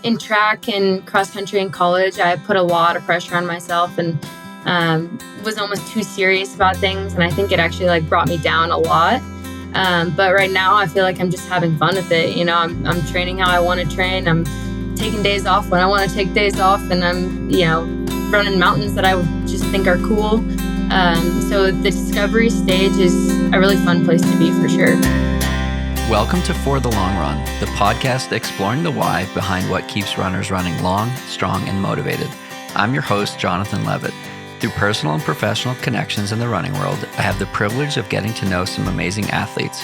in track and cross country in college, I put a lot of pressure on myself and was almost too serious about things. And I think it actually like brought me down a lot. But right now I feel like I'm just having fun with it. You know, I'm training how I want to train. I'm taking days off when I want to take days off. And I'm, you know, running mountains that I just think are cool. So the discovery stage is a really fun place to be for sure. Welcome to For the Long Run, the podcast exploring the why behind what keeps runners running long, strong, and motivated. I'm your host, Jonathan Levitt. Through personal and professional connections in the running world, I have the privilege of getting to know some amazing athletes.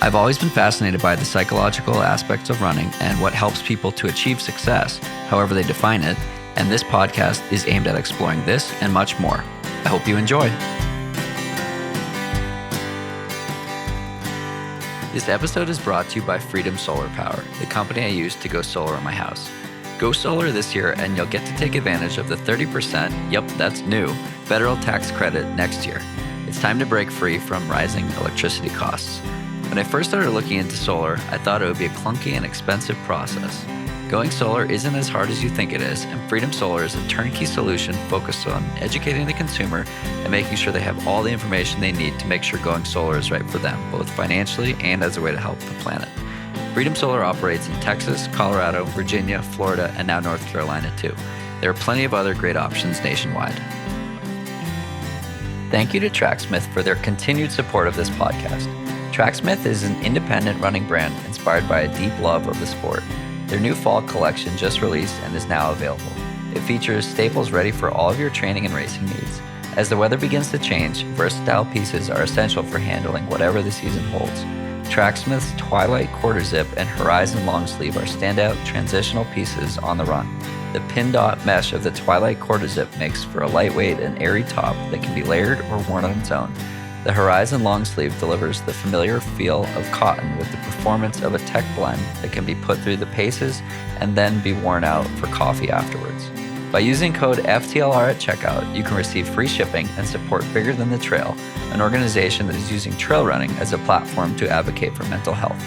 I've always been fascinated by the psychological aspects of running and what helps people to achieve success, however they define it, and this podcast is aimed at exploring this and much more. I hope you enjoy. This episode is brought to you by Freedom Solar Power, the company I use to go solar on my house. Go solar this year and you'll get to take advantage of the 30%, yep, that's new, federal tax credit next year. It's time to break free from rising electricity costs. When I first started looking into solar, I thought it would be a clunky and expensive process. Going solar isn't as hard as you think it is, and Freedom Solar is a turnkey solution focused on educating the consumer and making sure they have all the information they need to make sure going solar is right for them, both financially and as a way to help the planet. Freedom Solar operates in Texas, Colorado, Virginia, Florida, and now North Carolina too. There are plenty of other great options nationwide. Thank you to Tracksmith for their continued support of this podcast. Tracksmith is an independent running brand inspired by a deep love of the sport. Their new fall collection just released and is now available. It features staples ready for all of your training and racing needs. As the weather begins to change, versatile pieces are essential for handling whatever the season holds. Tracksmith's Twilight Quarter Zip and Horizon Long Sleeve are standout transitional pieces on the run. The pin dot mesh of the Twilight Quarter Zip makes for a lightweight and airy top that can be layered or worn on its own. The Horizon Long Sleeve delivers the familiar feel of cotton with the performance of a tech blend that can be put through the paces and then be worn out for coffee afterwards. By using code FTLR at checkout, you can receive free shipping and support Bigger Than the Trail, an organization that is using trail running as a platform to advocate for mental health.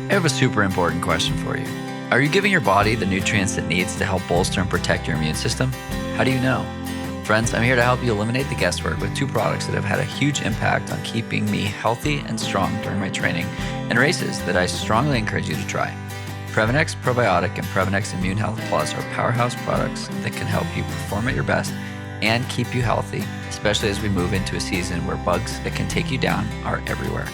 I have a super important question for you. Are you giving your body the nutrients it needs to help bolster and protect your immune system? How do you know? Friends, I'm here to help you eliminate the guesswork with two products that have had a huge impact on keeping me healthy and strong during my training and races that I strongly encourage you to try. Previnex Probiotic and Previnex Immune Health Plus are powerhouse products that can help you perform at your best and keep you healthy, especially as we move into a season where bugs that can take you down are everywhere.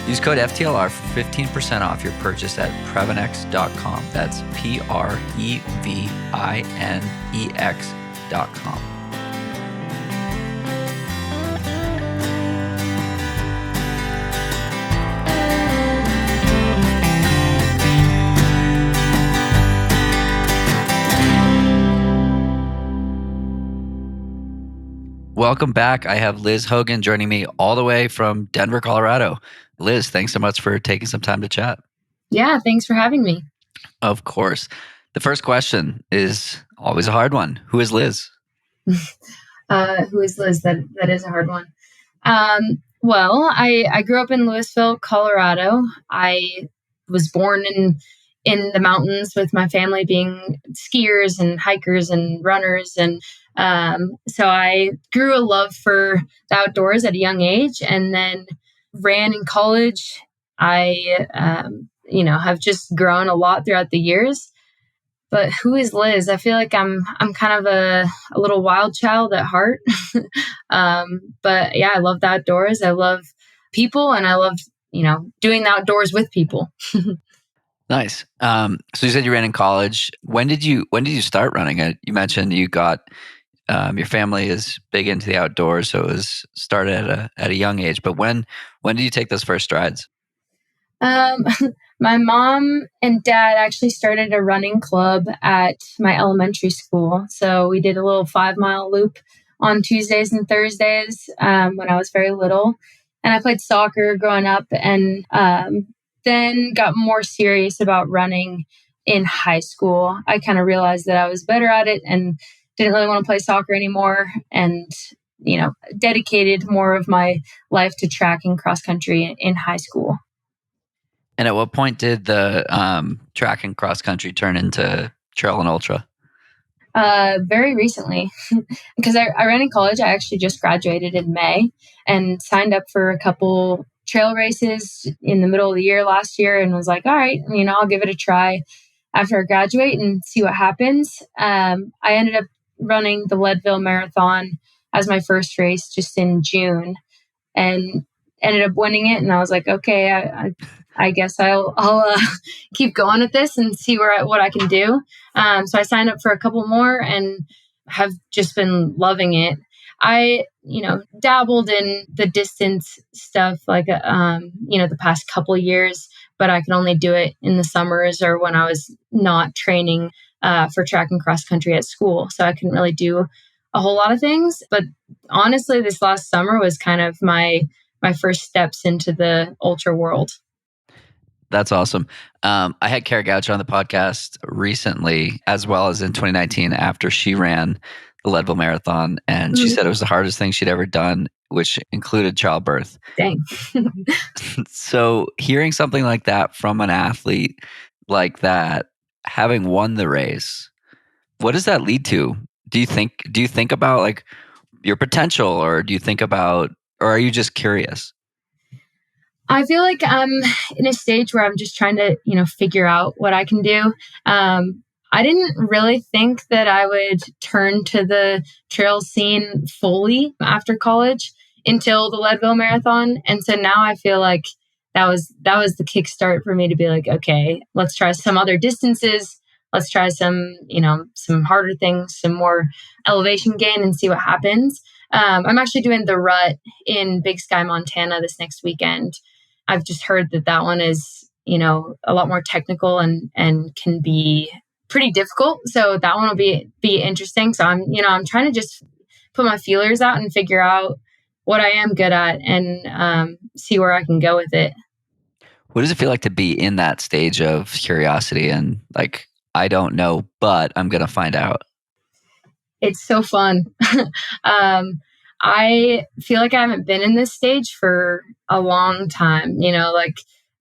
Use code FTLR for 15% off your purchase at Previnex.com. That's Previnex.com. Welcome back. I have Liz Hogan joining me all the way from Denver, Colorado. Liz, thanks so much for taking some time to chat. Yeah, thanks for having me. Of course. The first question is always a hard one. Who is Liz? Who is Liz? That is a hard one. Well, I grew up in Louisville, Colorado. I was born in the mountains with my family being skiers and hikers and runners. And so I grew a love for the outdoors at a young age and then ran in college. I, have just grown a lot throughout the years. But who is Liz? I feel like I'm kind of a little wild child at heart. But yeah, I love the outdoors. I love people and I love, doing the outdoors with people. Nice. So you said you ran in college. When did you start running? You mentioned you got your family is big into the outdoors, so it was started at a young age. But when did you take those first strides? My mom and dad actually started a running club at my elementary school. So we did a little 5-mile loop on Tuesdays and Thursdays when I was very little. And I played soccer growing up and then got more serious about running in high school. I kind of realized that I was better at it and didn't really want to play soccer anymore and, dedicated more of my life to track and cross country in high school. And at what point did the track and cross country turn into trail and ultra? Very recently, because I ran in college. I actually just graduated in May and signed up for a couple trail races in the middle of the year last year, and was like, all right, I'll give it a try after I graduate and see what happens. I ended up running the Leadville Marathon as my first race just in June, and ended up winning it. And I was like, okay, I guess I'll keep going with this and see what I can do. So I signed up for a couple more and have just been loving it. I, dabbled in the distance stuff like, the past couple years, but I could only do it in the summers or when I was not training for track and cross country at school. So I couldn't really do a whole lot of things. But honestly, this last summer was kind of my first steps into the ultra world. That's awesome. I had Kara Goucher on the podcast recently, as well as in 2019 after she ran the Leadville Marathon. And she said it was the hardest thing she'd ever done, which included childbirth. Dang. So hearing something like that from an athlete like that, having won the race, what does that lead to? Do you think about like your potential, or do you think about, or are you just curious? I feel like I'm in a stage where I'm just trying to, figure out what I can do. I didn't really think that I would turn to the trail scene fully after college until the Leadville Marathon. And so now I feel like that was the kickstart for me to be like, okay, let's try some other distances. Let's try some harder things, some more elevation gain and see what happens. I'm actually doing the Rut in Big Sky, Montana this next weekend. I've just heard that one is, a lot more technical and can be pretty difficult. So that one will be interesting. So I'm trying to just put my feelers out and figure out what I am good at and see where I can go with it. What does it feel like to be in that stage of curiosity and like, I don't know, but I'm going to find out? It's so fun. I feel like I haven't been in this stage for a long time. Like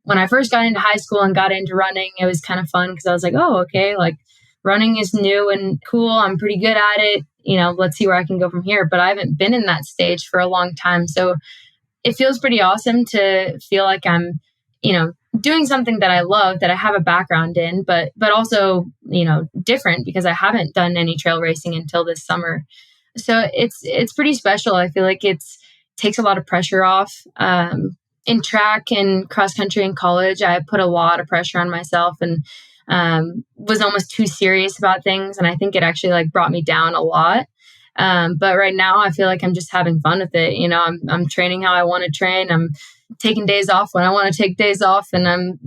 when I first got into high school and got into running, it was kind of fun because I was like, oh, okay, like running is new and cool. I'm pretty good at it. Let's see where I can go from here. But I haven't been in that stage for a long time. So it feels pretty awesome to feel like I'm, doing something that I love, that I have a background in, but also, different because I haven't done any trail racing until this summer. So it's pretty special. I feel like takes a lot of pressure off. In track and cross country in college, I put a lot of pressure on myself and was almost too serious about things. And I think it actually like brought me down a lot. But right now I feel like I'm just having fun with it. I'm training how I want to train. I'm taking days off when I want to take days off, and I'm,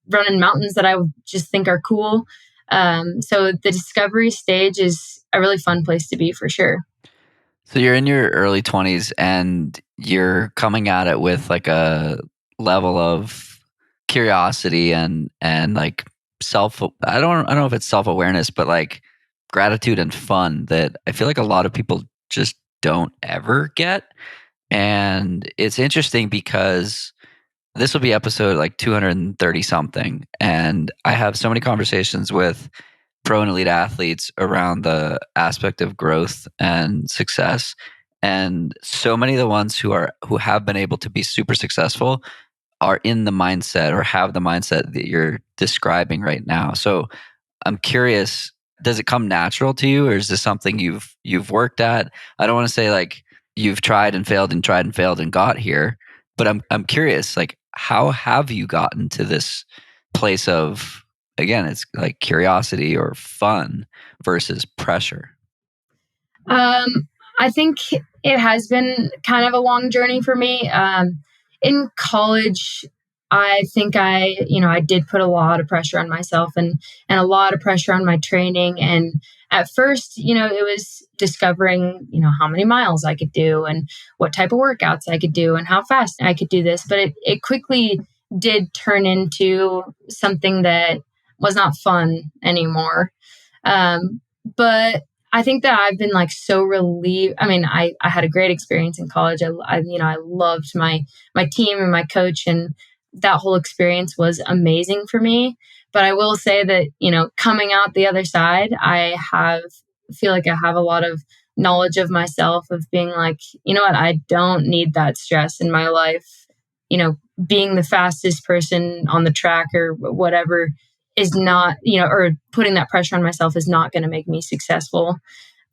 running mountains that I just think are cool. So the discovery stage is a really fun place to be for sure. So you're in your early 20s and you're coming at it with like a level of curiosity and like I don't know if it's self-awareness, but like gratitude and fun that I feel like a lot of people just don't ever get. And it's interesting because this will be episode like 230 something. And I have so many conversations with pro and elite athletes around the aspect of growth and success. And so many of the ones who have been able to be super successful are in the mindset or have the mindset that you're describing right now. So I'm curious, does it come natural to you, or is this something you've worked at? I don't want to say like you've tried and failed and got here, but I'm curious, like, how have you gotten to this place of, again, it's like curiosity or fun versus pressure? I think it has been kind of a long journey for me. In college, I think I did put a lot of pressure on myself and a lot of pressure on my training. And at first, it was discovering, how many miles I could do and what type of workouts I could do and how fast I could do this. But it quickly did turn into something that was not fun anymore. But I think that I've been like so relieved. I mean, I had a great experience in college. I loved my team and my coach and that whole experience was amazing for me. But I will say that, coming out the other side, feel like I have a lot of knowledge of myself of being like, you know what, I don't need that stress in my life. Being the fastest person on the track or whatever is not, or putting that pressure on myself is not going to make me successful.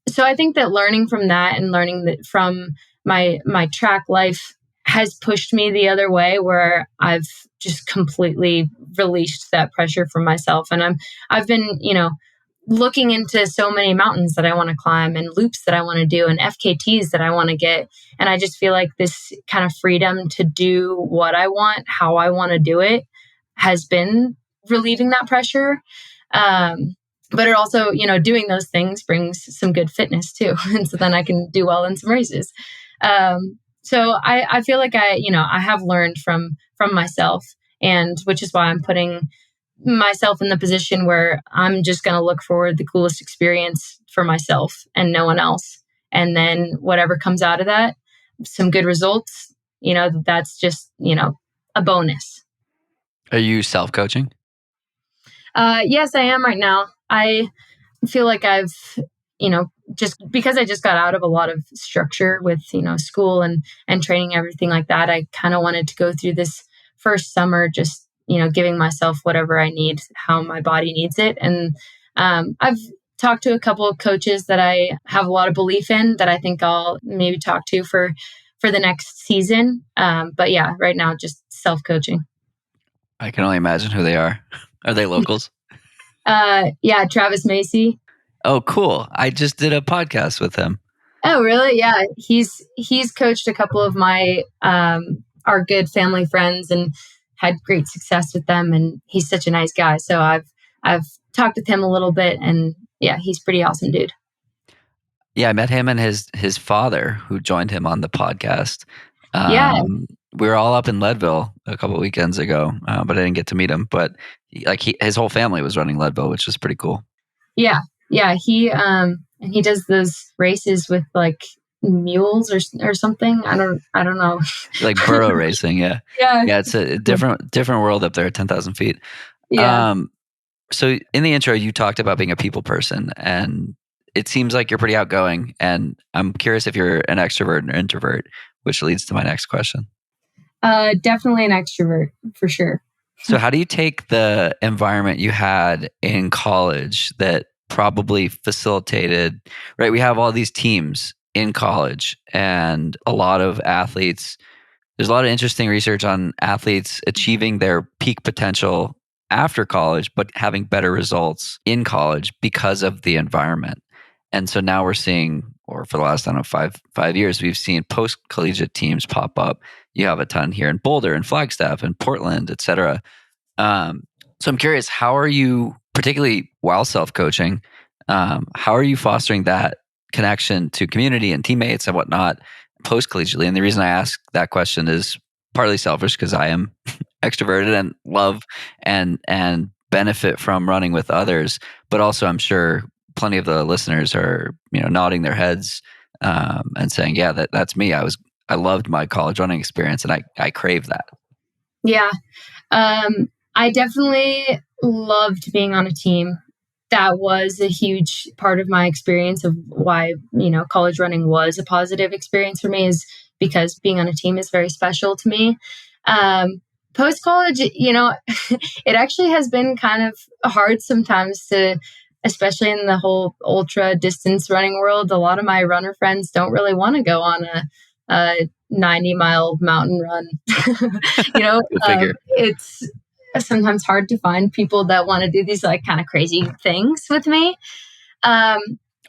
So I think that learning from that and learning that from my track life has pushed me the other way, where I've just completely released that pressure from myself. And I've been, looking into so many mountains that I want to climb and loops that I want to do and FKTs that I want to get. And I just feel like this kind of freedom to do what I want, how I want to do it, has been relieving that pressure. But it also, doing those things brings some good fitness too. And so then I can do well in some races. So I feel like I have learned from myself, and which is why I'm putting myself in the position where I'm just going to look for the coolest experience for myself and no one else. And then whatever comes out of that, some good results, that's just, a bonus. Are you self-coaching? Yes, I am right now. I feel like I've, just because I just got out of a lot of structure with, school and training, everything like that, I kind of wanted to go through this first summer, just, giving myself whatever I need, how my body needs it. And I've talked to a couple of coaches that I have a lot of belief in that I think I'll maybe talk to for the next season. But yeah, right now, just self-coaching. I can only imagine who they are. Are they locals? Yeah, Travis Macy. Oh, cool. I just did a podcast with him. Oh, really? Yeah. He's coached a couple of my, our good family friends and had great success with them. And he's such a nice guy. So I've talked with him a little bit, and yeah, he's pretty awesome dude. Yeah. I met him and his father, who joined him on the podcast. Yeah. We were all up in Leadville a couple of weekends ago, but I didn't get to meet him. But his whole family was running Leadville, which was pretty cool. Yeah. Yeah. And he does those races with like mules or something. I don't know. Like burro racing. Yeah. Yeah. Yeah. It's a different world up there at 10,000 feet. Yeah. So in the intro, you talked about being a people person, and it seems like you're pretty outgoing. And I'm curious if you're an extrovert or introvert, which leads to my next question. Definitely an extrovert for sure. So how do you take the environment you had in college that probably facilitated, right? We have all these teams in college and a lot of athletes. There's a lot of interesting research on athletes achieving their peak potential after college, but having better results in college because of the environment. And so now we're seeing, or for the last, I don't know, five years, we've seen post-collegiate teams pop up. You have a ton here in Boulder and Flagstaff and Portland, et cetera. So I'm curious, how are you, particularly while self-coaching, how are you fostering that connection to community and teammates and whatnot post-collegiately? And the reason I ask that question is partly selfish because I am extroverted and love and benefit from running with others, but also I'm sure plenty of the listeners are, nodding their heads and saying, yeah, that's me. I loved my college running experience and I crave that. Yeah. I definitely loved being on a team. That was a huge part of my experience of why, college running was a positive experience for me, is because being on a team is very special to me. Post-college, it actually has been kind of hard sometimes to, especially in the whole ultra distance running world. A lot of my runner friends don't really want to go on a 90-mile mountain run. It's sometimes hard to find people that want to do these like kind of crazy things with me. Are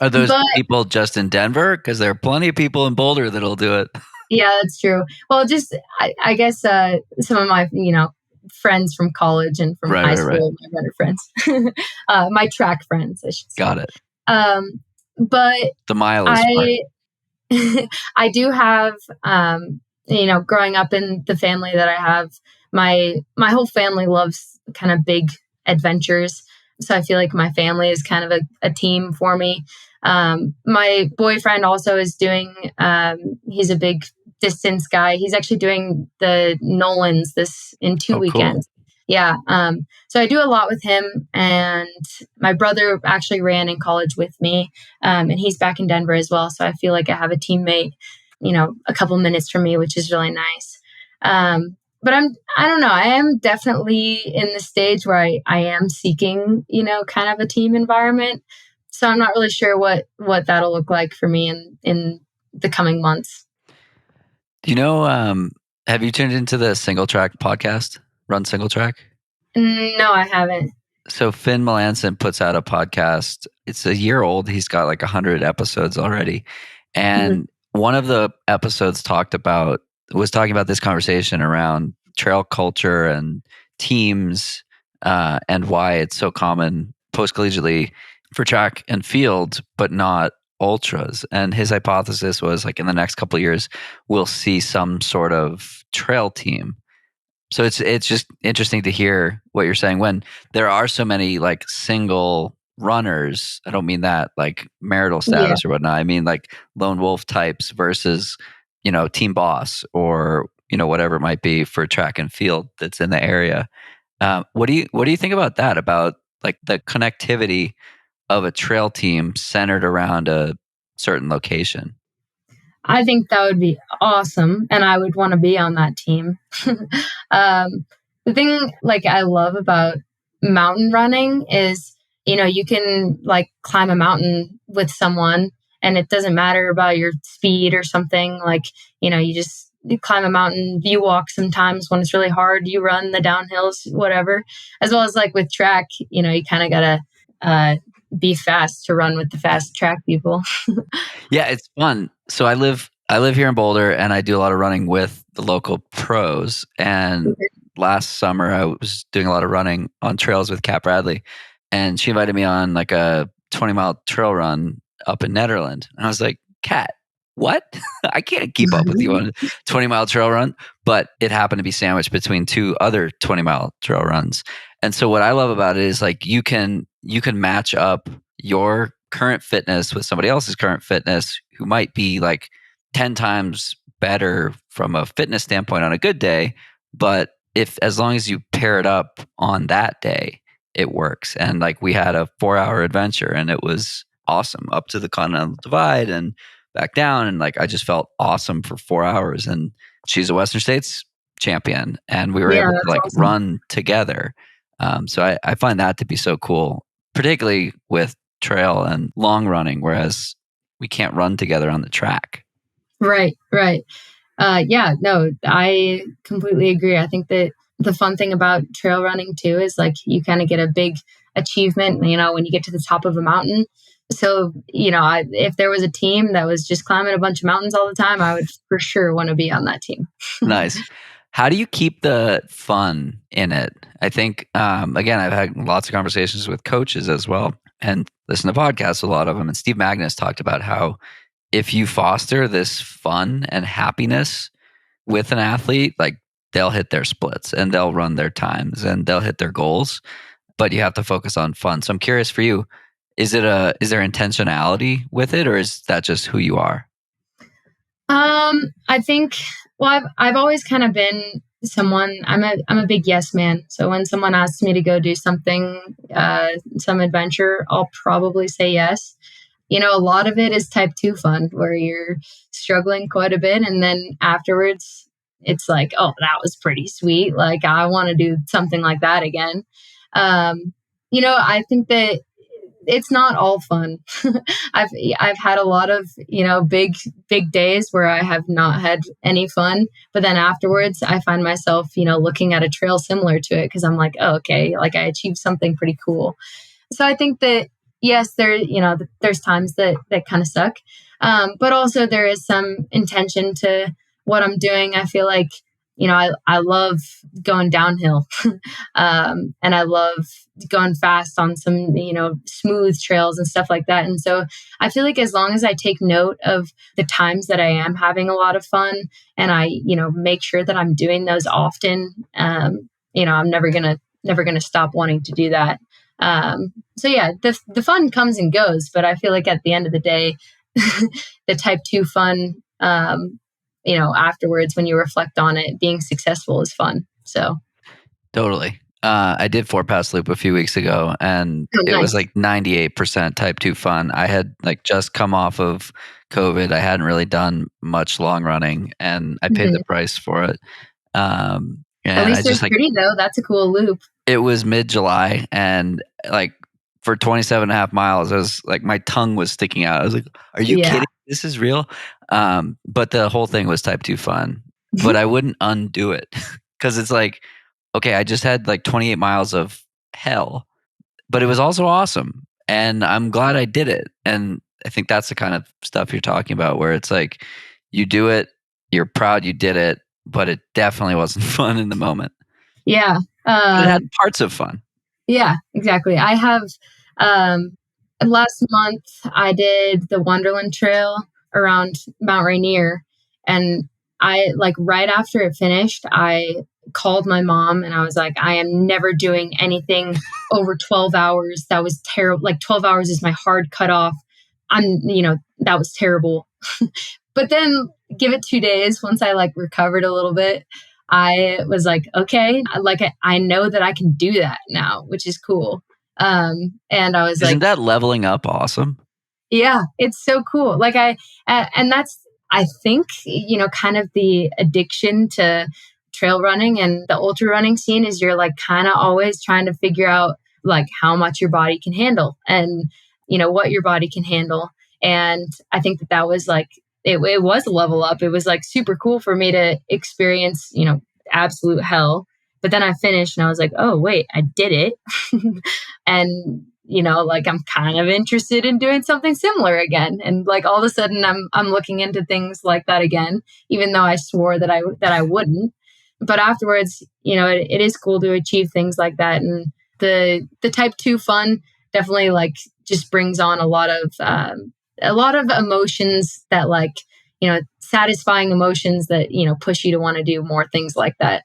those people just in Denver? Because there are plenty of people in Boulder that'll do it. Yeah, that's true. Well, just I guess some of my friends from college and from high school, my runner friends, my track friends, I should say. Got it. But the mile is I do have, growing up in the family that I have, my whole family loves kind of big adventures. So I feel like my family is kind of a team for me. My boyfriend also is doing, he's a big distance guy. He's actually doing the Nolans in 2 weekends. Cool. Yeah. So I do a lot with him, and my brother actually ran in college with me, and he's back in Denver as well. So I feel like I have a teammate, a couple minutes from me, which is really nice. But I don't know. I am definitely in the stage where I am seeking, kind of a team environment. So I'm not really sure what that'll look like for me in the coming months. Do you know, have you tuned into the Single Track podcast, Run Single Track? No, I haven't. So Finn Melanson puts out a podcast. It's a year old. He's got like 100 episodes already. And one of the episodes was talking about this conversation around trail culture and teams, and why it's so common post-collegiately for track and field, but not ultras. And his hypothesis was like in the next couple of years, we'll see some sort of trail team. So it's just interesting to hear what you're saying when there are so many like single runners. I don't mean that like marital status or whatnot. I mean like lone wolf types versus, team boss or, whatever it might be for track and field that's in the area. What do you think about that? About like the connectivity of a trail team centered around a certain location? I think that would be awesome, and I would want to be on that team. The thing like I love about mountain running is, you can like climb a mountain with someone, and it doesn't matter about your speed or something. Like, you climb a mountain, you walk sometimes when it's really hard, you run the downhills, whatever. As well as like with track, you kind of gotta be fast to run with the fast track people. Yeah, it's fun. So I live here in Boulder, and I do a lot of running with the local pros. And last summer, I was doing a lot of running on trails with Kat Bradley, and she invited me on like a 20-mile trail run up in Netherlands. And I was like, Kat, what? I can't keep up with you on a 20-mile trail run. But it happened to be sandwiched between two other 20-mile trail runs. And so what I love about it is like you can match up your current fitness with somebody else's current fitness who might be like 10 times better from a fitness standpoint on a good day. But as long as you pair it up on that day, it works. And like we had a 4-hour adventure, and it was awesome up to the Continental Divide and back down. And like I just felt awesome for 4 hours. And she's a Western States champion, and we were able to like run together. So I find that to be so cool, particularly with trail and long running, whereas we can't run together on the track. Right. Yeah, no, I completely agree. I think that the fun thing about trail running too is like you kind of get a big achievement, when you get to the top of a mountain. So, if there was a team that was just climbing a bunch of mountains all the time, I would for sure want to be on that team. Nice. How do you keep the fun in it? I think, again, I've had lots of conversations with coaches as well and listen to podcasts, a lot of them. And Steve Magnus talked about how if you foster this fun and happiness with an athlete, like they'll hit their splits and they'll run their times and they'll hit their goals, but you have to focus on fun. So I'm curious for you, is there intentionality with it, or is that just who you are? I think, well, I've always kind of been someone, I'm a big yes man. So when someone asks me to go do something, some adventure, I'll probably say yes. A lot of it is type 2 fun where you're struggling quite a bit. And then afterwards it's like, oh, that was pretty sweet. Like I want to do something like that again. I think that it's not all fun. I've had a lot of, big days where I have not had any fun, but then afterwards I find myself, looking at a trail similar to it because I'm like, oh, okay, like I achieved something pretty cool. So I think that yes, there's times that kind of suck, but also there is some intention to what I'm doing. I feel like I love going downhill, and I love going fast on some smooth trails and stuff like that. And so I feel like as long as I take note of the times that I am having a lot of fun, and I make sure that I'm doing those often, I'm never gonna stop wanting to do that. So yeah, the fun comes and goes, but I feel like at the end of the day, the type 2 fun afterwards when you reflect on it, being successful is fun. So Totally. I did 4-pass loop a few weeks ago, and it was nice. like 98% type 2 fun. I had like just come off of COVID. I hadn't really done much long running, and I paid the price for it. At And I least they're just like, pretty though. That's a cool loop. it was mid-July, and like for 27 and a half miles, I was like, my tongue was sticking out. I was like, are you kidding? This is real. But the whole thing was type 2 fun, but I wouldn't undo it because it's like, okay, I just had like 28 miles of hell, but it was also awesome. And I'm glad I did it. And I think that's the kind of stuff you're talking about where it's like, you do it, you're proud you did it, but it definitely wasn't fun in the moment. Yeah. But it had parts of fun. Yeah, exactly. I have, last month I did the Wonderland Trail around Mount Rainier, and I like right after it finished, I called my mom and I was like, I am never doing anything over 12 hours. That was terrible. Like 12 hours is my hard cutoff. That was terrible. But then give it 2 days once I like recovered a little bit. I was like, okay, I know that I can do that now, which is cool. And I was Isn't like, that leveling up awesome? yeah, it's so cool. Like and that's, I think, kind of the addiction to trail running and the ultra running scene is you're like kind of always trying to figure out like how much your body can handle and, what your body can handle. And I think that was like, it was a level up. It was like super cool for me to experience, absolute hell. But then I finished and I was like, oh, wait, I did it. And, like I'm kind of interested in doing something similar again. And like all of a sudden I'm looking into things like that again, even though I swore that I wouldn't. But afterwards, it is cool to achieve things like that. And the type 2 fun definitely like just brings on a lot of emotions that like, satisfying emotions that, push you to want to do more things like that.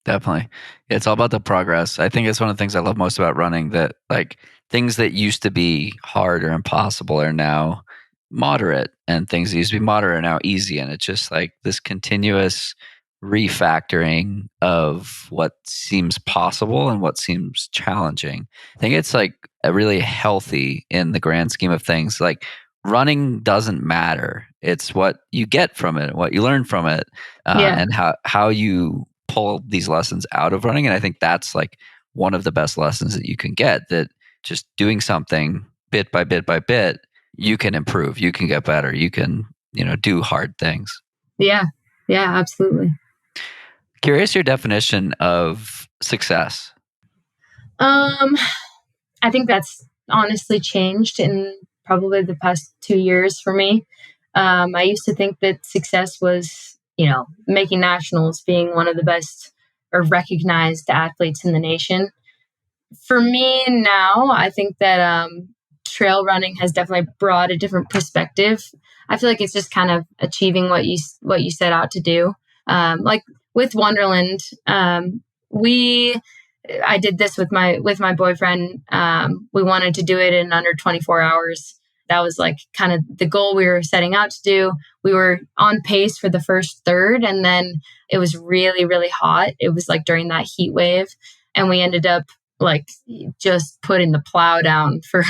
Definitely. It's all about the progress. I think it's one of the things I love most about running, that like things that used to be hard or impossible are now moderate, and things that used to be moderate are now easy. And it's just like this continuous refactoring of what seems possible and what seems challenging. I think it's like a really healthy in the grand scheme of things. Like running doesn't matter. It's what you get from it, what you learn from it, and how you pull these lessons out of running. And I think that's like one of the best lessons that you can get, that just doing something bit by bit by bit, you can improve, you can get better, you can, do hard things. Yeah. Yeah, absolutely. Curious your definition of success. I think that's honestly changed in probably the past 2 years for me. I used to think that success was, making nationals, being one of the best or recognized athletes in the nation. For me now, I think that trail running has definitely brought a different perspective. I feel like it's just kind of achieving what you set out to do. Like with Wonderland, I did this with my boyfriend. We wanted to do it in under 24 hours. That was like kind of the goal we were setting out to do. We were on pace for the first third, and then it was really, really hot. It was like during that heat wave, and we ended up like just putting the plow down for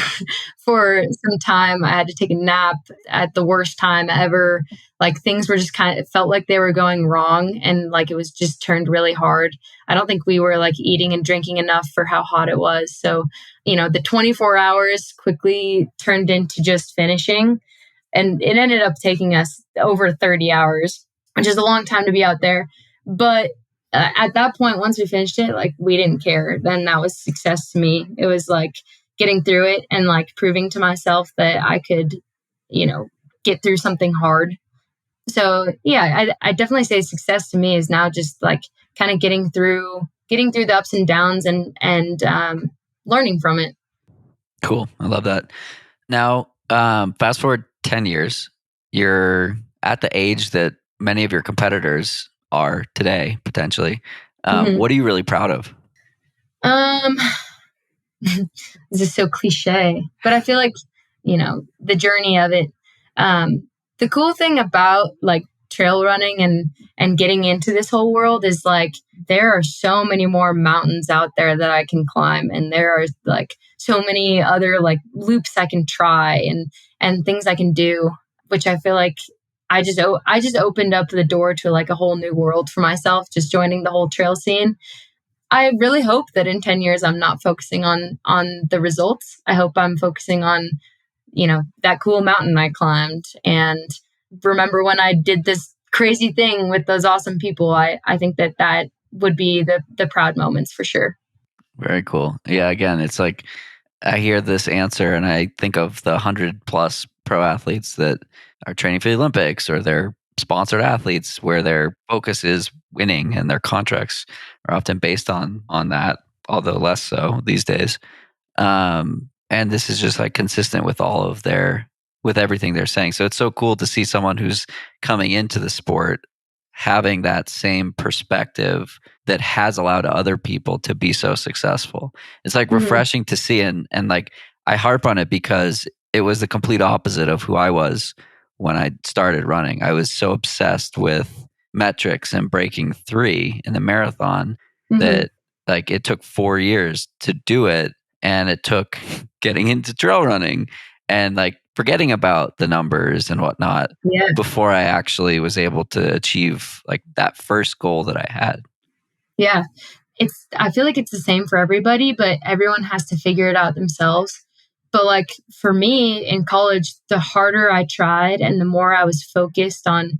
some time. I had to take a nap at the worst time ever. Like things were just it felt like they were going wrong, and like it was just turned really hard. I don't think we were like eating and drinking enough for how hot it was. So, the 24 hours quickly turned into just finishing, and it ended up taking us over 30 hours, which is a long time to be out there. But at that point, once we finished it, like we didn't care. Then that was success to me. It was like getting through it and like proving to myself that I could, get through something hard. So yeah, I definitely say success to me is now just like kind of getting through the ups and downs and learning from it. Cool. I love that. Now, fast forward 10 years, you're at the age that many of your competitors are today, potentially. What are you really proud of? This is so cliche, but I feel like, the journey of it. The cool thing about like trail running and getting into this whole world is like, there are so many more mountains out there that I can climb. And there are like so many other like loops I can try and things I can do, which I feel like I just opened up the door to like a whole new world for myself, just joining the whole trail scene. I really hope that in 10 years, I'm not focusing on the results. I hope I'm focusing on, that cool mountain I climbed and remember when I did this crazy thing with those awesome people. I think that would be the proud moments for sure. Very cool. Yeah. Again, it's like, I hear this answer and I think of the 100+ pro athletes that are training for the Olympics or they're sponsored athletes where their focus is winning and their contracts are often based on that, although less so these days. And this is just like consistent with with everything they're saying. So it's so cool to see someone who's coming into the sport having that same perspective that has allowed other people to be so successful. It's like refreshing to see. And like, I harp on it because it was the complete opposite of who I was when I started running. I was so obsessed with metrics and breaking 3 in the marathon that like it took 4 years to do it. And it took getting into trail running and like forgetting about the numbers and whatnot before I actually was able to achieve like that first goal that I had. Yeah. I feel like it's the same for everybody, but everyone has to figure it out themselves. But like for me in college, the harder I tried and the more I was focused on,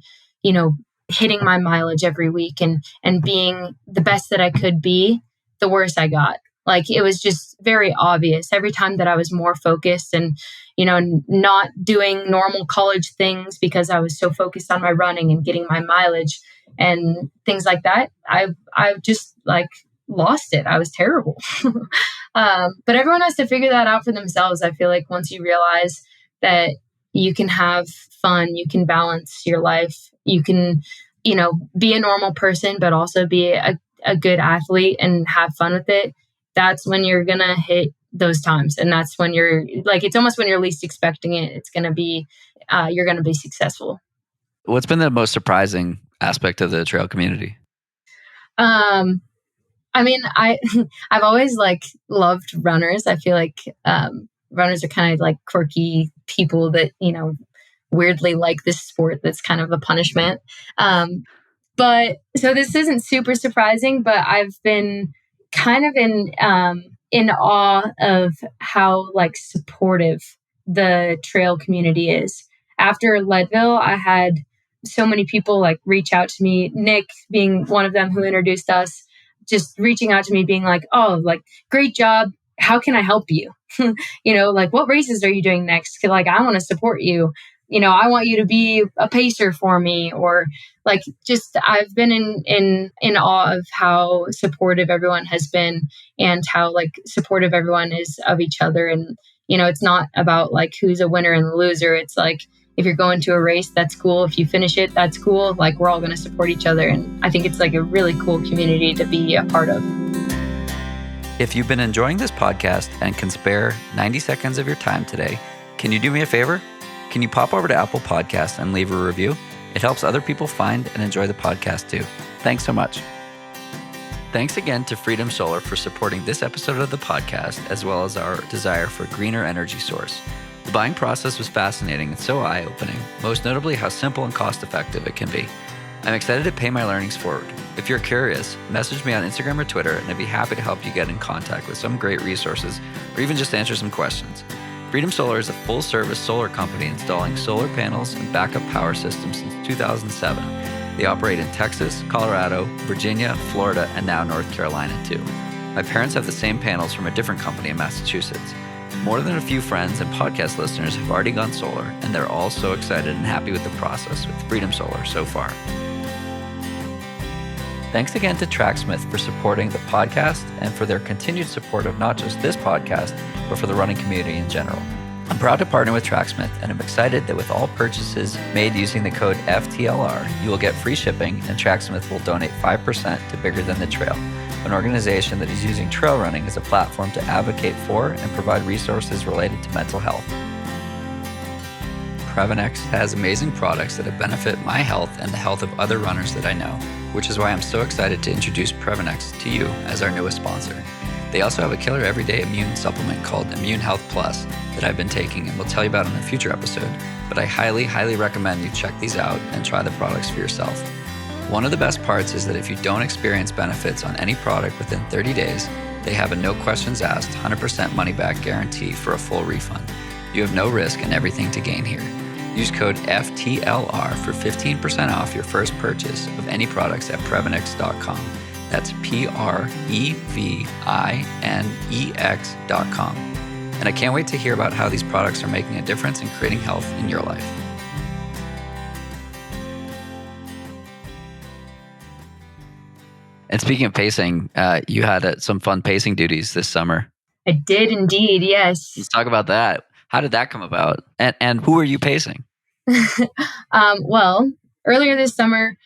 hitting my mileage every week and being the best that I could be, the worse I got. Like it was just very obvious every time that I was more focused and, not doing normal college things because I was so focused on my running and getting my mileage and things like that. I just like lost it. I was terrible. But everyone has to figure that out for themselves. I feel like once you realize that you can have fun, you can balance your life, you can, be a normal person, but also be a good athlete and have fun with it. That's when you're going to hit those times. And that's when you're like, it's almost when you're least expecting it. It's going to be, you're going to be successful. What's been the most surprising aspect of the trail community? I mean, I've always like loved runners. I feel like runners are kind of like quirky people that, weirdly like this sport that's kind of a punishment. But so this isn't super surprising, but I've been kind of in awe of how like supportive the trail community is. After Leadville, I had so many people like reach out to me, Nick being one of them who introduced us, just reaching out to me being like, oh, like, great job. How can I help you? Like, what races are you doing next? Like, I want to support you. I want you to be a pacer for me, or like, just, I've been in awe of how supportive everyone has been and how like supportive everyone is of each other. And, it's not about like who's a winner and a loser. It's like, if you're going to a race, that's cool. If you finish it, that's cool. Like, we're all going to support each other. And I think it's like a really cool community to be a part of. If you've been enjoying this podcast and can spare 90 seconds of your time today, can you do me a favor? Can you pop over to Apple Podcasts and leave a review? It helps other people find and enjoy the podcast too. Thanks so much. Thanks again to Freedom Solar for supporting this episode of the podcast, as well as our desire for a greener energy source. The buying process was fascinating and so eye-opening, most notably how simple and cost-effective it can be. I'm excited to pay my learnings forward. If you're curious, message me on Instagram or Twitter, and I'd be happy to help you get in contact with some great resources or even just answer some questions. Freedom Solar is a full-service solar company installing solar panels and backup power systems since 2007. They operate in Texas, Colorado, Virginia, Florida, and now North Carolina too. My parents have the same panels from a different company in Massachusetts. More than a few friends and podcast listeners have already gone solar, and they're all so excited and happy with the process with Freedom Solar so far. Thanks again to Tracksmith for supporting the podcast and for their continued support of not just this podcast, but for the running community in general. I'm proud to partner with Tracksmith, and I'm excited that with all purchases made using the code FTLR, you will get free shipping, and Tracksmith will donate 5% to Bigger Than the Trail, an organization that is using trail running as a platform to advocate for and provide resources related to mental health. Previnex has amazing products that have benefit my health and the health of other runners that I know, which is why I'm so excited to introduce Previnex to you as our newest sponsor. They also have a killer everyday immune supplement called Immune Health Plus that I've been taking and will tell you about in a future episode, but I highly, highly recommend you check these out and try the products for yourself. One of the best parts is that if you don't experience benefits on any product within 30 days, they have a no questions asked 100% money back guarantee for a full refund. You have no risk and everything to gain here. Use code FTLR for 15% off your first purchase of any products at Previnex.com. That's Previnex.com. And I can't wait to hear about how these products are making a difference in creating health in your life. And speaking of pacing, you had some fun pacing duties this summer. I did indeed, yes. Let's talk about that. How did that come about? And who are you pacing? Well, earlier this summer,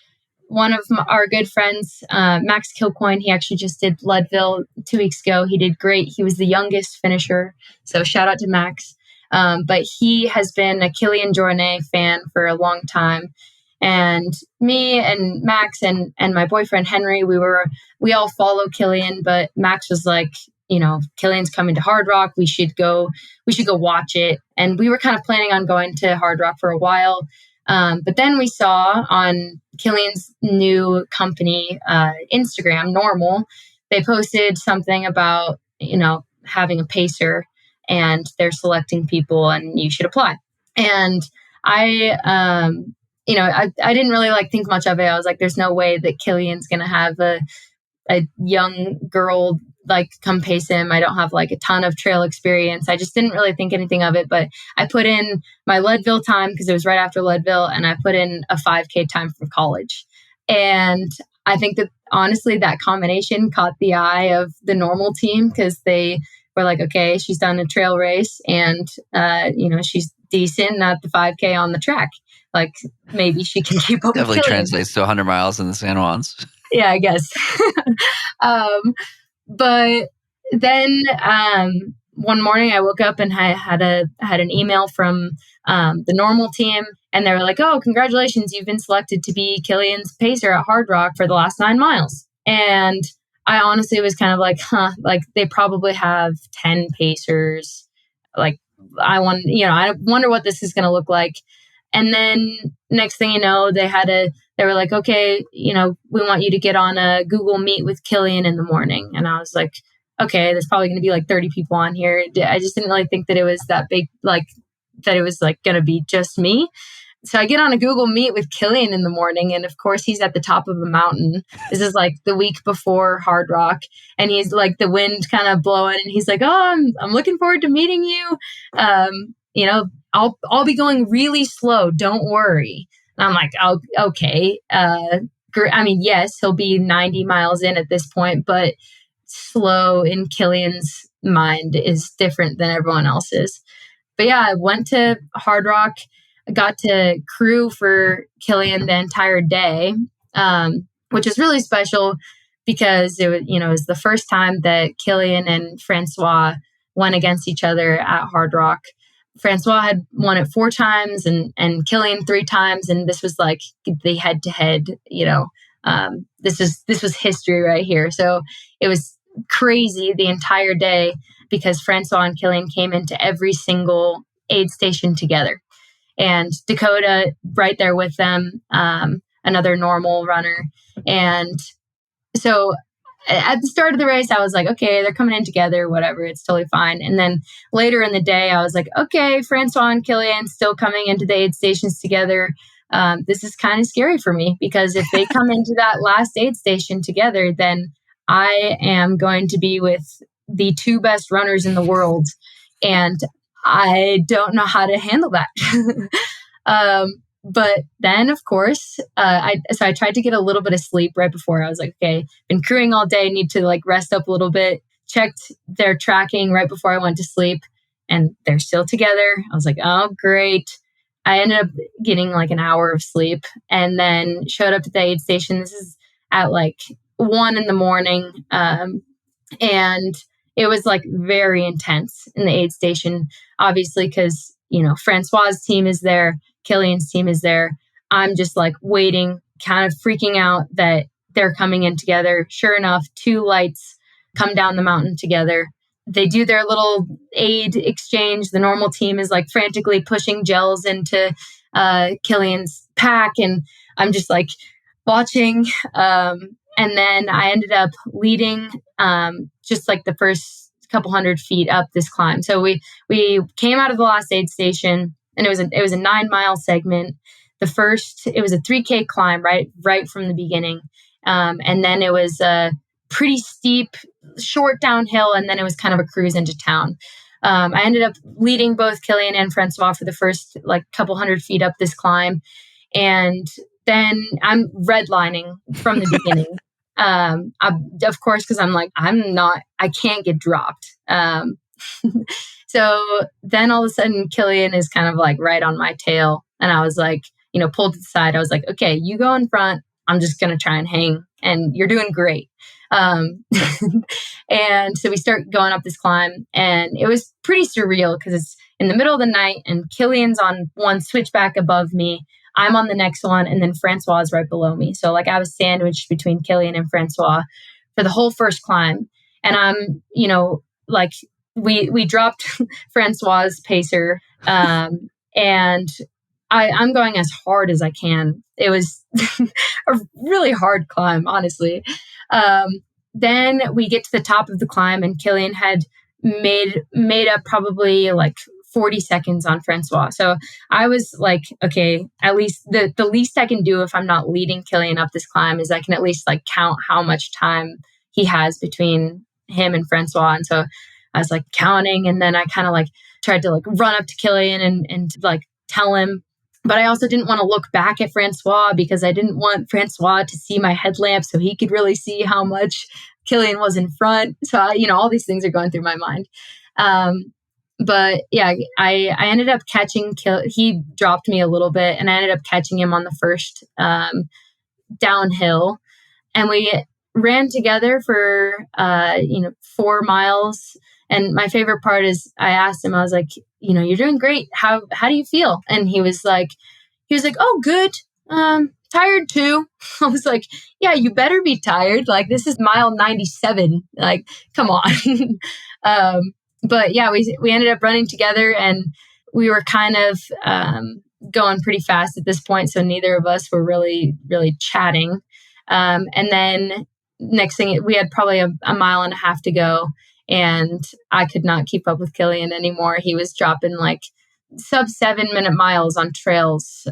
one of our good friends, Max Kilcoyne, he actually just did Leadville 2 weeks ago. He did great. He was the youngest finisher. So shout out to Max. But he has been a Kilian Jornet fan for a long time. And me and Max and my boyfriend Henry, we all follow Kilian, but Max was like, Kilian's coming to Hardrock. We should go watch it. And we were kind of planning on going to Hardrock for a while. But then we saw on Kilian's new company, Instagram, Normal, they posted something about, having a pacer and they're selecting people and you should apply. And I didn't really think much of it. I was like, there's no way that Kilian's going to have a young girl come pace him. I don't have a ton of trail experience. I just didn't really think anything of it, but I put in my Leadville time because it was right after Leadville, and I put in a 5K time from college. And I think that honestly, that combination caught the eye of the Normal team because they were like, okay, she's done a trail race and, she's decent at the 5K on the track. Maybe she can keep up. Definitely translates to 100 miles in the San Juans. Yeah, I guess. But then one morning I woke up and I had an email from the Normal team, and they were like, "Oh, congratulations! You've been selected to be Kilian's pacer at Hardrock for the last 9 miles." And I honestly was kind of like, they probably have 10 pacers. I wonder what this is going to look like. And then next thing you know, they were like, okay, we want you to get on a Google Meet with Kilian in the morning. And I was like, okay, there's probably going to be 30 people on here. I just didn't really think that it was that big, that it was going to be just me. So I get on a Google Meet with Kilian in the morning. And of course, he's at the top of a mountain. This is the week before Hardrock. And he's the wind kind of blowing. And he's like, oh, I'm looking forward to meeting you. I'll be going really slow. Don't worry. And I'm like, oh, okay. Yes, he'll be 90 miles in at this point, but slow in Kilian's mind is different than everyone else's. But yeah, I went to Hardrock. I got to crew for Kilian the entire day, which is really special because it was the first time that Kilian and Francois went against each other at Hardrock. Francois had won it 4 times and Kilian 3 times. And this was the head to head, this was history right here. So it was crazy the entire day because Francois and Kilian came into every single aid station together. And Dakota right there with them, another Normal runner. And so at the start of the race, I was like, okay, they're coming in together, whatever, it's totally fine. And then later in the day, I was like, okay, Francois and Kilian still coming into the aid stations together. This is kind of scary for me because if they come into that last aid station together, then I am going to be with the 2 best runners in the world. And I don't know how to handle that. But then, of course, I tried to get a little bit of sleep right before. I was like, okay, been crewing all day, need to rest up a little bit. Checked their tracking right before I went to sleep, and they're still together. I was like, oh, great. I ended up getting an hour of sleep and then showed up at the aid station. This is at 1 a.m. And it was very intense in the aid station, obviously, because Francois' team is there, Kilian's team is there. I'm just like waiting, kind of freaking out that they're coming in together. Sure enough, 2 lights come down the mountain together. They do their little aid exchange. The normal team is like frantically pushing gels into Kilian's pack. And I'm just like watching. And then I ended up leading just like the first couple hundred feet up this climb. So we came out of the last aid station, and it was a 9-mile segment. It was a 3K climb right from the beginning. And then it was a pretty steep, short downhill, and then it was kind of a cruise into town. I ended up leading both Kilian and Francois for the first like couple hundred feet up this climb. And then I'm redlining from the beginning. Of course, because I'm like, I can't get dropped. So then all of a sudden, Kilian is kind of like right on my tail. And I was like, pulled to the side. I was like, okay, you go in front. I'm just going to try and hang, and you're doing great. And so we start going up this climb, and it was pretty surreal because it's in the middle of the night, and Kilian's on one switchback above me. I'm on the next one, and then Francois is right below me. So like I was sandwiched between Kilian and Francois for the whole first climb. And I'm, like we dropped Francois' pacer, and I'm going as hard as I can. It was a really hard climb, honestly. Then we get to the top of the climb, and Kilian had made up probably like 40 seconds on Francois. So I was like, okay, at least the least I can do if I'm not leading Kilian up this climb is I can at least like count how much time he has between him and Francois. And so I was like counting, and then I kind of like tried to like run up to Kilian and like tell him. But I also didn't want to look back at Francois because I didn't want Francois to see my headlamp so he could really see how much Kilian was in front. So, all these things are going through my mind. But yeah, I ended up catching he dropped me a little bit, and I ended up catching him on the first downhill. And we ran together for 4 miles. And my favorite part is I asked him, I was like, you're doing great. How do you feel? And he was like, oh, good. Tired too. I was like, yeah, you better be tired. Like, this is mile 97. Like, come on. But yeah, we ended up running together, and we were kind of going pretty fast at this point. So neither of us were really, really chatting. And then next thing, we had probably a mile and a half to go. And I could not keep up with Kilian anymore. He was dropping like sub 7-minute miles on trails.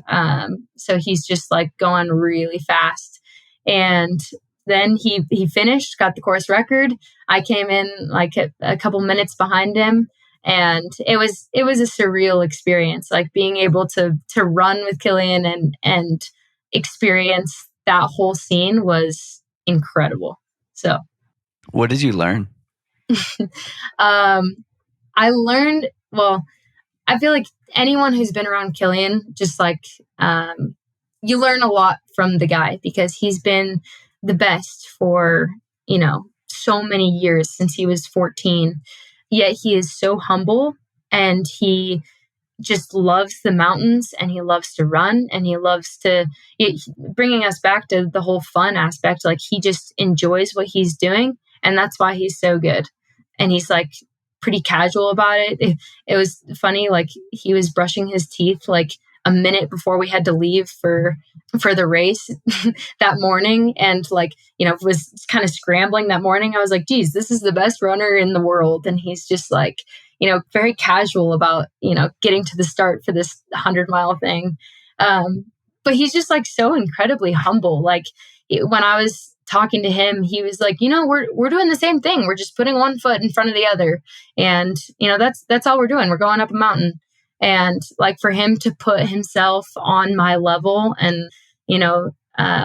So he's just like going really fast. And then he finished, got the course record. I came in like a couple minutes behind him. And it was a surreal experience, like being able to run with Kilian and experience that whole scene was incredible. So what did you learn? I learned, I feel like anyone who's been around Kilian, just like, you learn a lot from the guy because he's been the best for, so many years since he was 14. Yet he is so humble, and he just loves the mountains, and he loves to run, and he loves to, bringing us back to the whole fun aspect. Like, he just enjoys what he's doing, and that's why he's so good. And he's like pretty casual about it. It was funny. Like, he was brushing his teeth like a minute before we had to leave for the race that morning. And like, was kind of scrambling that morning. I was like, geez, this is the best runner in the world. And he's just like, very casual about, getting to the start for this 100-mile thing. But he's just like so incredibly humble. Like, when I was talking to him, he was like, we're doing the same thing. We're just putting one foot in front of the other. And, that's all we're doing. We're going up a mountain. And like, for him to put himself on my level and,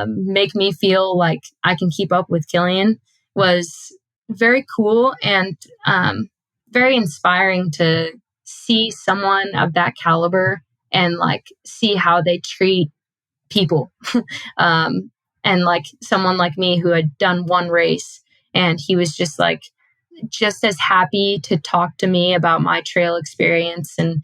make me feel like I can keep up with Kilian was very cool and very inspiring to see someone of that caliber and like see how they treat people. And like someone like me who had done one race, and he was just like just as happy to talk to me about my trail experience and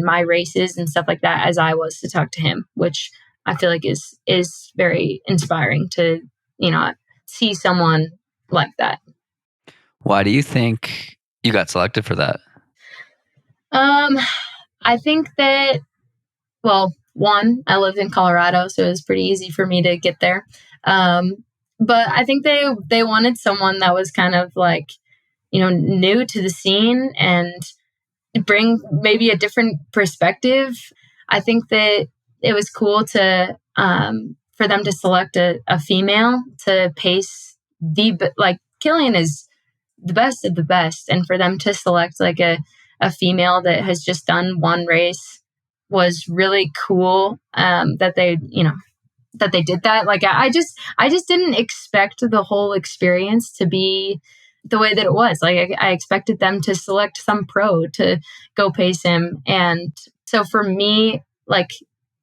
my races and stuff like that as I was to talk to him, which I feel like is very inspiring to, see someone like that. Why do you think you got selected for that? I think that, well, one, I lived in Colorado, so it was pretty easy for me to get there. But I think they wanted someone that was kind of like, new to the scene and bring maybe a different perspective. I think that it was cool to for them to select a female to pace like Kilian is the best of the best, and for them to select like a female that has just done one race was really cool. That they did that. Like I just didn't expect the whole experience to be the way that it was. Like I expected them to select some pro to go pace him. And so for me, like,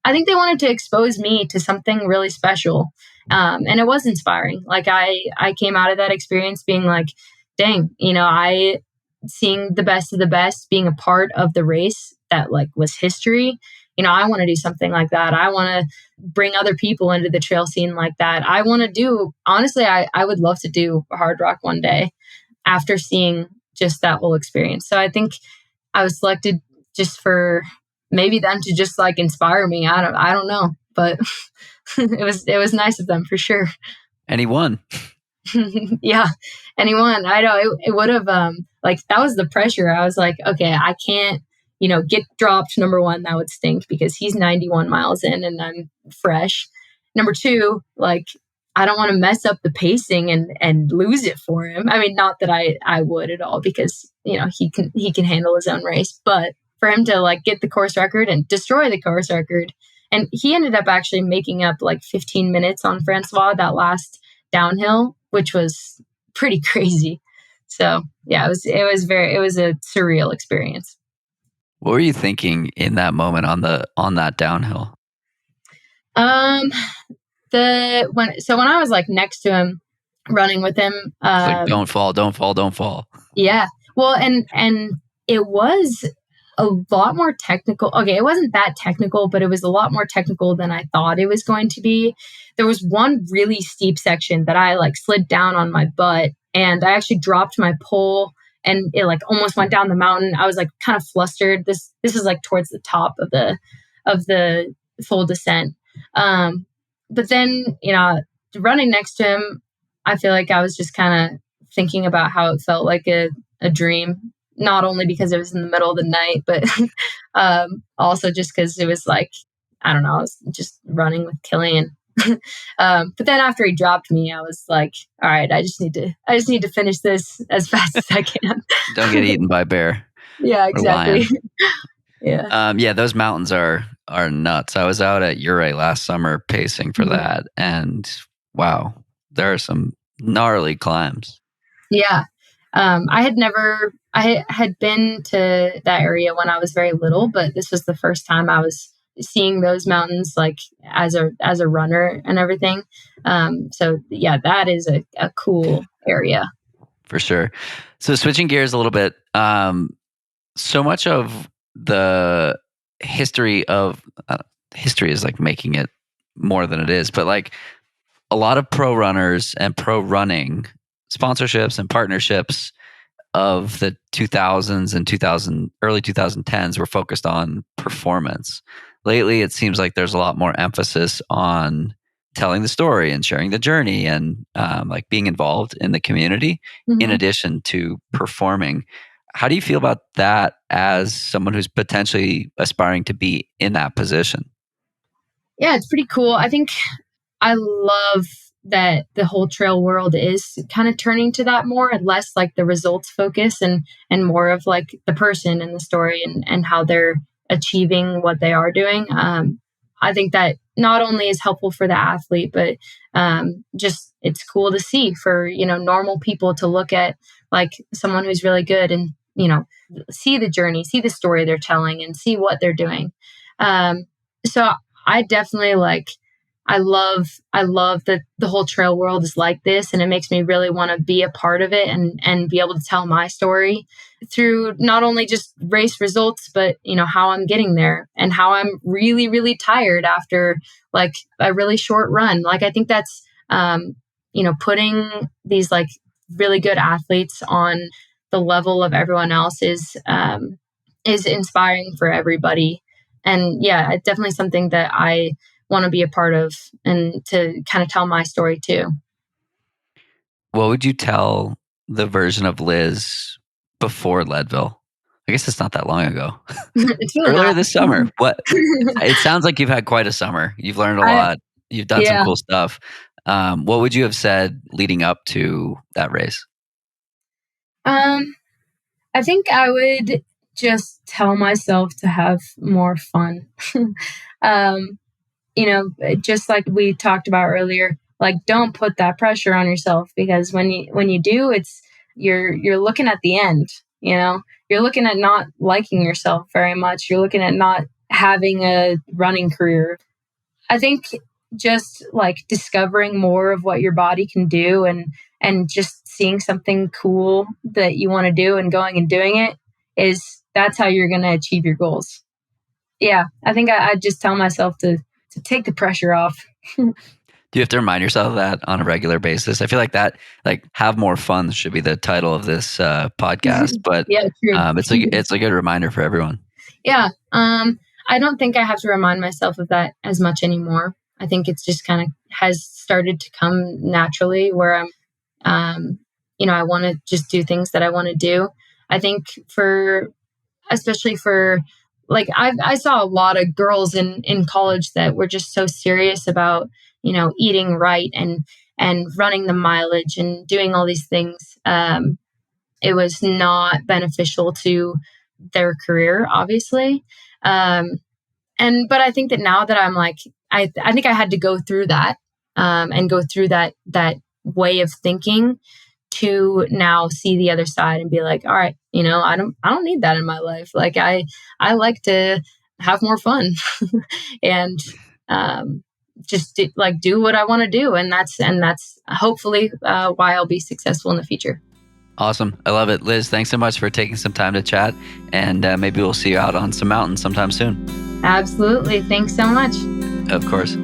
I think they wanted to expose me to something really special. And it was inspiring. Like I came out of that experience being like, dang, I seeing the best of the best, being a part of the race that like was history. I want to do something like that. I want to bring other people into the trail scene like that. I want to do, honestly, I would love to do Hardrock one day after seeing just that whole experience. So I think I was selected just for maybe them to just like inspire me. I don't know, but it was nice of them for sure. And he won. Yeah. And he won. I know it would have, like, that was the pressure. I was like, okay, I can't, get dropped. Number one, that would stink because he's 91 miles in and I'm fresh. Number two, like, I don't want to mess up the pacing and lose it for him. I mean, not that I would at all because, he can handle his own race, but for him to like get the course record and destroy the course record. And he ended up actually making up like 15 minutes on Francois, that last downhill, which was pretty crazy. So yeah, it was a surreal experience. What were you thinking in that moment on that downhill? When I was like next to him, running with him, like, don't fall. Yeah. Well, and it was a lot more technical. Okay, it wasn't that technical, but it was a lot more technical than I thought it was going to be. There was one really steep section that I like slid down on my butt and I actually dropped my pole and it like almost went down the mountain. I was like kind of flustered. This is like towards the top of the full descent. But then, running next to him, I feel like I was just kind of thinking about how it felt like a dream, not only because it was in the middle of the night, but also just because it was like, I don't know, I was just running with Kilian. But then after he dropped me, I was like, all right, I just need to finish this as fast as I can. Don't get eaten by a bear. Yeah, exactly. Yeah. Those mountains are nuts. I was out at Ouray last summer pacing for that, and wow, there are some gnarly climbs. Yeah. I had been to that area when I was very little, but this was the first time I was seeing those mountains like as a runner and everything. So yeah, that is a cool area. For sure. So switching gears a little bit, so much of the history is like making it more than it is, but like a lot of pro runners and pro running sponsorships and partnerships of the 2000s and early 2010s were focused on performance. Lately, it seems like there's a lot more emphasis on telling the story and sharing the journey and like being involved in the community in addition to performing. How do you feel about that as someone who's potentially aspiring to be in that position? Yeah, it's pretty cool. I think I love that the whole trail world is kind of turning to that more and less like the results focus and more of like the person and the story and how they're achieving what they are doing. I think that not only is helpful for the athlete, but just it's cool to see for, normal people to look at like someone who's really good and, see the journey, see the story they're telling and see what they're doing. So I definitely like I love that the whole trail world is like this, and it makes me really want to be a part of it and be able to tell my story through not only just race results, but how I'm getting there and how I'm really, really tired after like a really short run. Like I think that's putting these like really good athletes on the level of everyone else is inspiring for everybody. And yeah, it's definitely something that I want to be a part of and to kind of tell my story too. What would you tell the version of Liz before Leadville? I guess it's not that long ago. It's really Earlier not. this summer. What? It sounds like you've had quite a summer. You've learned a lot. You've done some cool stuff. What would you have said leading up to that race? I think I would just tell myself to have more fun. Just like we talked about earlier, like don't put that pressure on yourself, because when you do, you're looking at the end, you're looking at not liking yourself very much. You're looking at not having a running career. I think just like discovering more of what your body can do and just seeing something cool that you want to do and going and doing it that's how you're going to achieve your goals. Yeah. I think I just tell myself to take the pressure off. Do you have to remind yourself of that on a regular basis? I feel like that, like, have more fun should be the title of this podcast, but yeah, true. It's a good reminder for everyone. Yeah. I don't think I have to remind myself of that as much anymore. I think it's just kind of has started to come naturally where I'm, I want to just do things that I want to do. I think especially for like, I saw a lot of girls in college that were just so serious about, eating right and running the mileage and doing all these things. It was not beneficial to their career, obviously. But I think that now that I'm like, I think I had to go through that, and go through that way of thinking to now see the other side and be like, all right, I don't need that in my life. Like I like to have more fun and, just do what I want to do. And that's hopefully, why I'll be successful in the future. Awesome. I love it. Liz, thanks so much for taking some time to chat, and maybe we'll see you out on some mountains sometime soon. Absolutely. Thanks so much. Of course.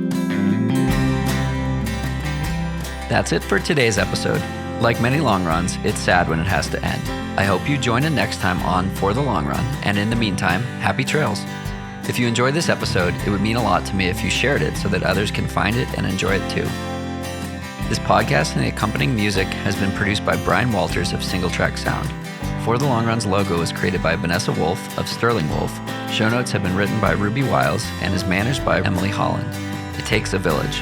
That's it for today's episode. Like many long runs, it's sad when it has to end. I hope you join in next time on For the Long Run, and in the meantime, happy trails. If you enjoyed this episode, it would mean a lot to me if you shared it so that others can find it and enjoy it too. This podcast and the accompanying music has been produced by Brian Walters of Single Track Sound. For the Long Run's logo was created by Vanessa Wolf of Sterling Wolf. Show notes have been written by Ruby Wiles and is managed by Emily Holland. It takes a village.